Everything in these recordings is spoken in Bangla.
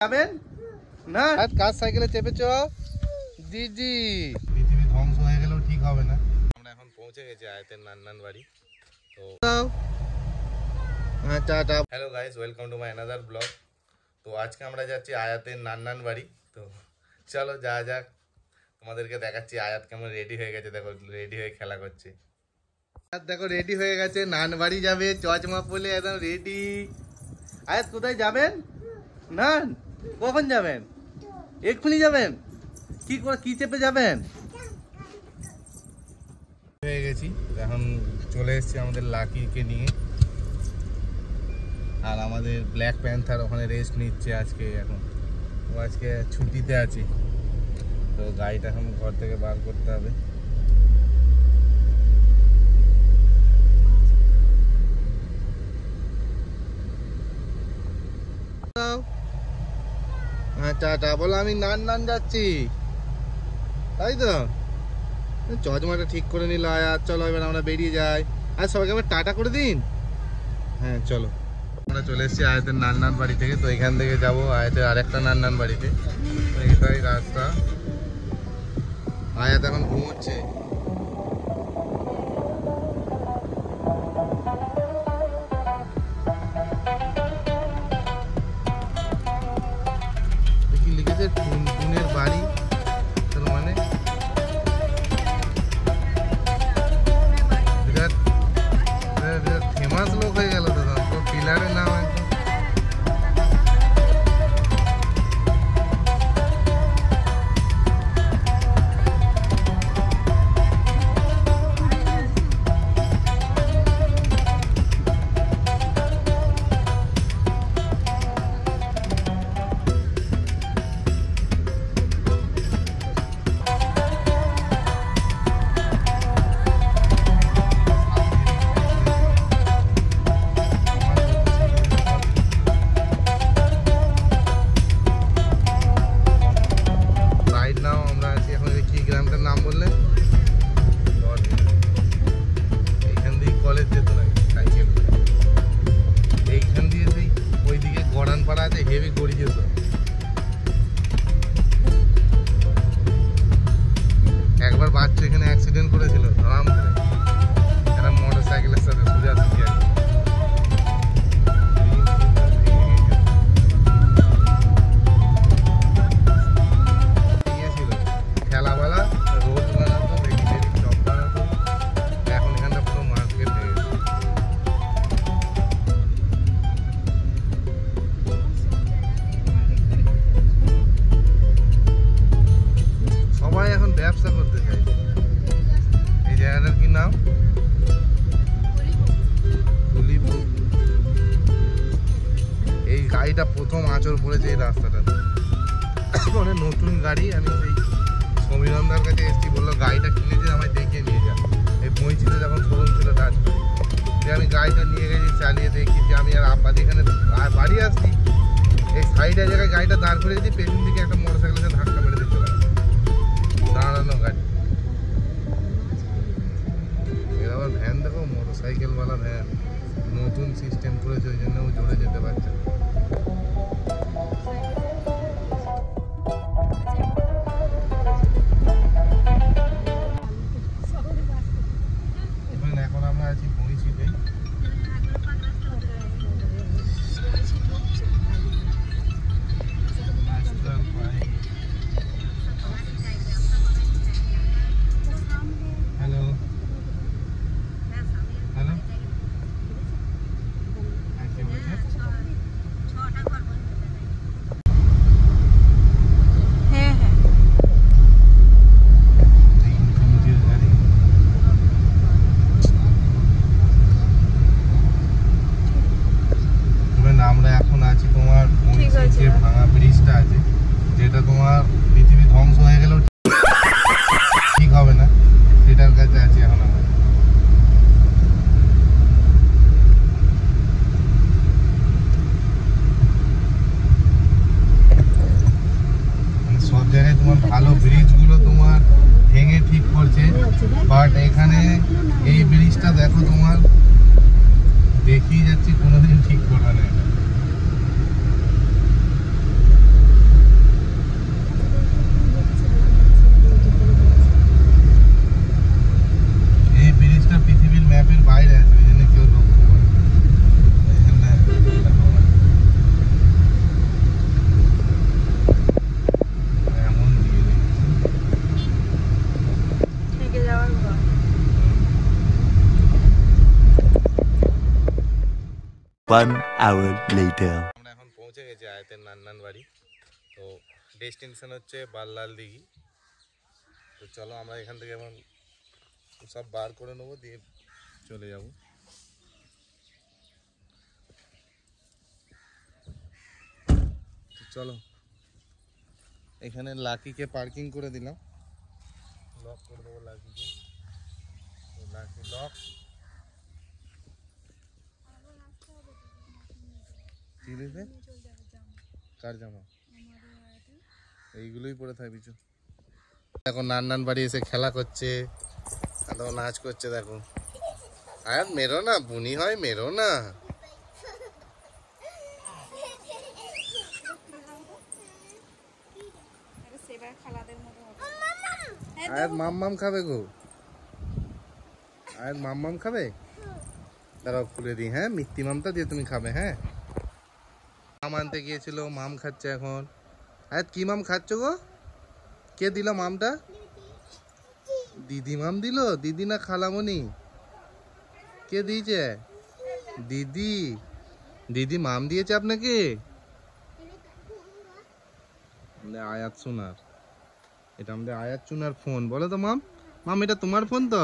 যাবেন না কার সাইকেলে চেপেছ দিদি? পৃথিবী ধ্বংস হয়ে গেলেও ঠিক হবে না। আমরা এখন পৌঁছে গেছি আয়াতের নান্নান বাড়ি। তো hello guys, welcome to my another blog. তো আজকে আমরা যাচ্ছি আয়াতের নান্নান বাড়ি। তো চলো যা যাক, তোমাদেরকে দেখাচ্ছি আয়াত কেমন রেডি হয়ে গেছে। দেখো রেডি হয়ে খেলা করছে। দেখো রেডি হয়ে গেছে, নান বাড়ি যাবে, চশমা পরে একদম রেডি। আয়াত কোথায় যাবেন? নান কখন যাবেন? এক্ষুনি যাবেন? কি করে কি চেপে যাবেন? হয়ে গেছি, এখন চলে এসেছি আমাদের লাকিকে নিয়ে। আর আমাদের ব্ল্যাক প্যান্থার ওখানে রেস্ট নিচ্ছে আজকে। এখন ও আজকে ছুটিতে আছে, তো গাড়িটা এখন ঘর থেকে বার করতে হবে। টাটা বলো, আমি নান নান যাচ্ছি, তাই তো? চশমাটা ঠিক করে নিল আয়াত। চলো এবার আমরা বেরিয়ে যাই। আর সবাইকে আবার টাটা করে দিন। হ্যাঁ চলো, আমরা চলে এসেছি আয়াতের নান্নান বাড়ি থেকে। তো এখান থেকে যাবো আয়াতের আরেকটা নান্নান বাড়িতে। তো এটাই রাস্তা। আয়াত এখন ঘুমোচ্ছে। কি লিখেছে? টুনটুনের বাড়ি, তার মানে বিরাট বিরাট ফেমাস লোক হয়ে গেল তো। পিলারের নাম একদম। একবার বাচ্চা এখানে অ্যাক্সিডেন্ট করেছিল আরাম করে, একটা মোটর সাইকেলের সাথে সোজা সুজি আর ছিল খেলাবেলা রোড বানাতো, দেখি চপ বানাতো। এখন এখানটা পুরো মার্কেট হয়ে গেছে। সবাই এখন ব্যবসা করতে চাইছে। এই জায়গাটার কি নাম? এই গাড়িটা প্রথম আঁচড় পড়েছে এই রাস্তাটাতে। মানে নতুন গাড়ি। আমি সেই সমীরন্দার কাছে এসেছি, বললো গাড়িটা কিনেছে, আমায় দেখিয়ে নিয়ে যা। এই বইছিতে যখন শোরুম ছিল তার যে আমি গাড়িটা নিয়ে গেছি, চালিয়ে দেখি যে আমি আর আব্বা এখানে বাড়ি আসছি, এই সাইডের জায়গায় গাড়িটা দাঁড় করে দিই, পেছন দিকে একটা মোটর সাইকেলের ধাক্কা মেরে দিতে পারে দাঁড়ানো গাড়ি। এর আবার ভ্যান দেখো, মোটর সাইকেলওয়ালা ভ্যান, নতুন সিস্টেম করেছে, ওই জন্য ও জোরে যেতে পারছে। এখন আমরা আছি বইছিতে। হ্যালো হ্যালো, আমরা এখন আছি তোমার যে ভাঙা ব্রিজটা আছে, যেটা তোমার পৃথিবী ধ্বংস হয়ে গেলেও ঠিক হবে না, সেটার কাছে আছি এখন আমরা। সব জায়গায় তোমার ভালো ব্রিজগুলো তোমার ভেঙে ঠিক করছে, বাট এখানে এই ব্রিজটা দেখো তোমার দেখিয়ে যাচ্ছি কোনোদিন ঠিক করবে না। 1 hour later. আমরা এখন পৌঁছে গেছি আয়াতের নান্নান বাড়ি। তো ডেস্টিনেশন হচ্ছে বাল্লাল দিঘি। তো চলো আমরা এখান থেকে এখন সব বার করে নেবো, দিয়ে চলে যাব। চলো, এখানে লাকিকে পার্কিং করে দিলাম, লক করে দেবো লাকিকে। Lucky lock. কার জামা? এইগুলোই পরে থাকবি। দেখো নান্নান বাড়ি এসে খেলা করছে, নাচ করছে। দেখো আয়াত মেরো না, বুনি হয়, মেরো না। আয়াত মাম খাবে গো, আয়াত মাম খাবে। দাঁড়াও খুলে দিই। হ্যাঁ, মিত্তি মামটা দিয়ে তুমি খাবে। হ্যাঁ, মাম আনতে গিয়েছিল, মাম খাচ্ছে এখন। আয়াত কি মাম খাচ্ছ গো? কে দিল মামটা? দিদি মাম দিল? দিদি না খালামণি? কে দিয়েছে? দিদি। দিদি মাম দিয়েছে আপনাকে? আয়াত সোনার, এটা আমাদের আয়াত সোনার ফোন। বলো তো মাম, মাম এটা তোমার ফোন তো?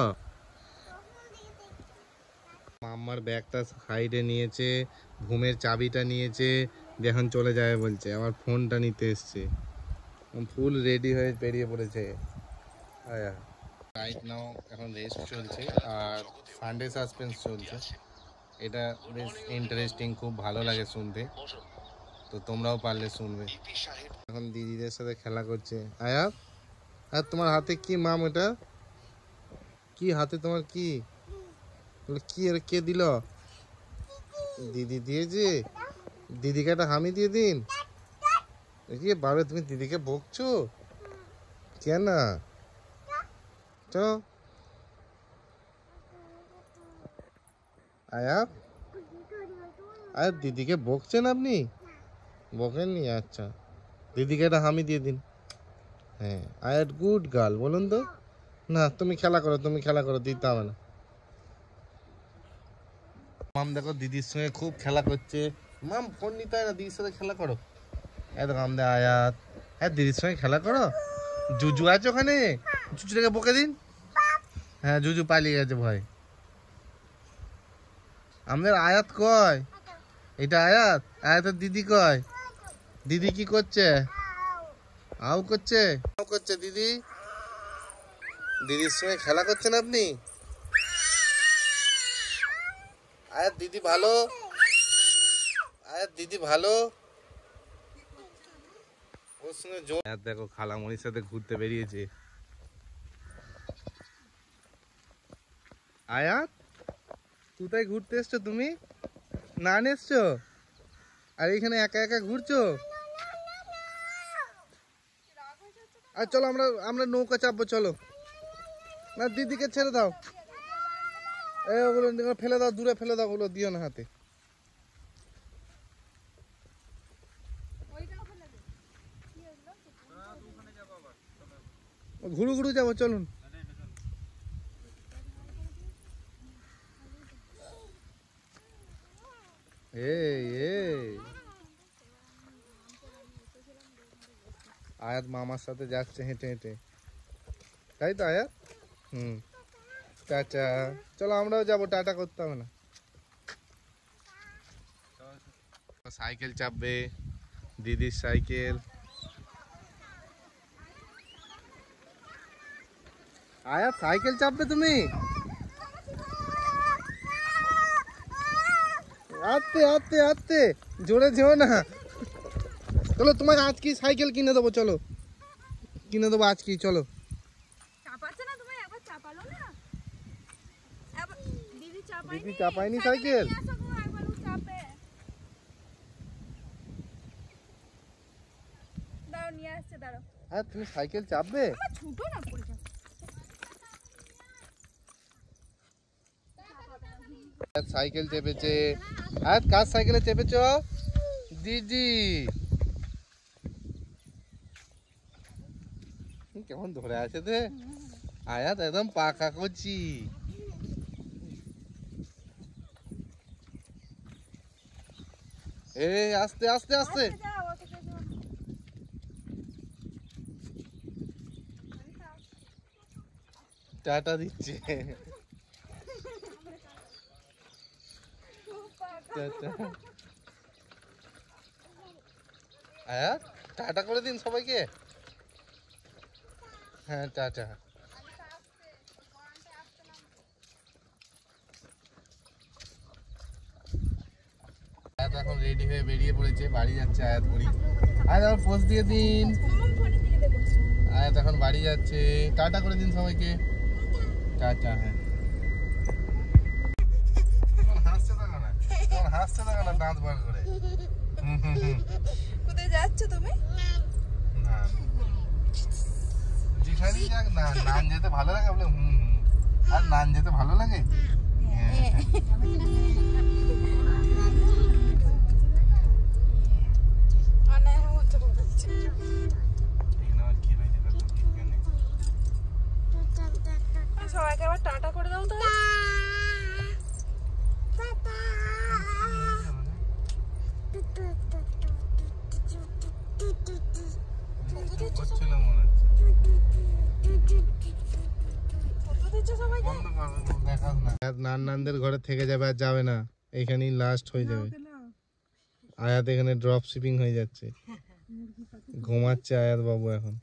মাম্মার ব্যাগটা সাইডে নিয়েছে, ঘুমের চাবিটা নিয়েছে, এখন চলে যাবে বলছে। আমার ফোনটা নিতে এসছে, ফুল রেডি হয়ে বেরিয়ে পড়েছে। আয়া রাইট নাও এখন রেস্ট চলছে আর সানডে সাসপেন্স চলছে। এটা বেশ ইন্টারেস্টিং, খুব ভালো লাগে শুনতে। তো তোমরাও পারলে শুনবে। এখন দিদিদের সাথে খেলা করছে আয়াত। আর তোমার হাতে কি মাম? এটা কি হাতে তোমার? কি কি আর কে দিল? দিদি দিয়েছে। দিদিকে একটা হামি দিয়ে দিন। বাবা তুমি দিদিকে বকছো কেন? চলো আয়াত, আয়াত দিদিকে বকছেন আপনি? বকেননি? আচ্ছা, দিদিকে একটা হামি দিয়ে দিন। হ্যাঁ আয়াত গুড গার্ল বলুন তো। না তুমি খেলা করো, তুমি খেলা করো, দিতে হবে না। মাম দেখো দিদির সঙ্গে খুব খেলা করছে। মাম ফোন নিতে হয় না, দিদির সাথে খেলা করো। দেখো আমাদের আয়াত, হ্যাঁ দিদির সঙ্গে খেলা করো। জুজু আছে ওখানে, জুজুটাকে বকে দিন। হ্যাঁ জুজু পালিয়ে গেছে ভয়। আমাদের আয়াত কয়? এটা আয়াত, আয়াতের দিদি কয়? দিদি কি করছে? আউ করছে, আউ করছে দিদি। দিদির সঙ্গে খেলা করছেন আপনি? আয়াত দিদি ভালো, আয়াত দিদি ভালো। ওর সঙ্গে আয়াত দেখো খালামণির সাথে ঘুরতে বেরিয়েছে। আয়াত কোথায় ঘুরতে এসছো তুমি? নান এসছো আর এখানে একা একা ঘুরছো? আর চলো আমরা নৌকা চাপবো, চলো। না দিদিকে ছেড়ে দাও, ওগুলো ফেলে দাও, দূরে ফেলে দাও, ওগুলো দিও না হাতে। ঘুরু ঘুরু যাবো, চলুন। আয়াত মামার সাথে যাচ্ছে হেঁটে হেঁটে, তাই তো আয়াত? টাটা। চলো আমরাও যাবো, টাটা করতে হবে না। সাইকেল চাপবে, দিদির সাইকেল। আয়াত সাইকেল চাপবে তুমি? আস্তে আস্তে আস্তে, জোরে যেও না। চলো তোমাকে আজকে সাইকেল কিনে দেবো, চলো কিনে দেবো আজকে, চলো। দিদি চাপায়নি সাইকেল? হ্যাঁ তুমি সাইকেল চাপবে? সাইকেল চেপেছে। আয়াত কার সাইকেলে চেপেছ? দিদি। কেমন ধরে আছে রে আয়াত, একদম পাকা করছি। এই আস্তে আস্তে আস্তে টাটা দিচ্ছে। হ্যাঁ টাটা করে দিন সবাইকে। হ্যাঁ টাটা। আয়াত এখন রেডি হয়ে বেরিয়ে পড়েছে, বাড়ি যাচ্ছে আয়াত ঘুরি। আয়াত আমার পোস্ট দিয়ে দিন। আয়াত এখন বাড়ি যাচ্ছে, টাটা করে দিন সবাইকে। টাটা। হ্যাঁ হাসছে থাকা না, হাসছে থাকা না, দাঁত বার করে। কোথায় যাচ্ছ তুমি? না যেখানেই যাক না, নান যেতে ভালো লাগে বলে আর নান যেতে ভালো লাগে। সবাইকে আবার টাটা করে দাও তো। নানদের ঘরে থেকে যাবে, আর যাবে না, এখানেই লাস্ট হয়ে যাবে। আয়াত এখানে ড্রপ শিপিং হয়ে যাচ্ছে, ঘুমাচ্ছে আয়াত বাবু এখন।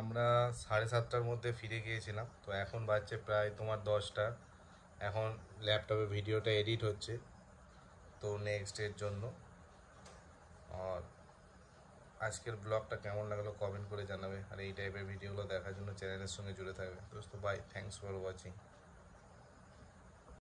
আমরা 7:30টার মধ্যে ফিরে গিয়েছিলাম, তো এখন বাজছে প্রায় তোমার 10টা। এখন ল্যাপটপে ভিডিওটা এডিট হচ্ছে, তো নেক্সট এর জন্য। আর আজকের ব্লগটা কেমন লাগলো কমেন্ট করে জানাবে, আর এই টাইপের ভিডিওগুলো দেখার জন্য চ্যানেলের সঙ্গে জুড়ে থাকবে। দোস্ত বাই, থ্যাঙ্কস ফর ওয়াচিং।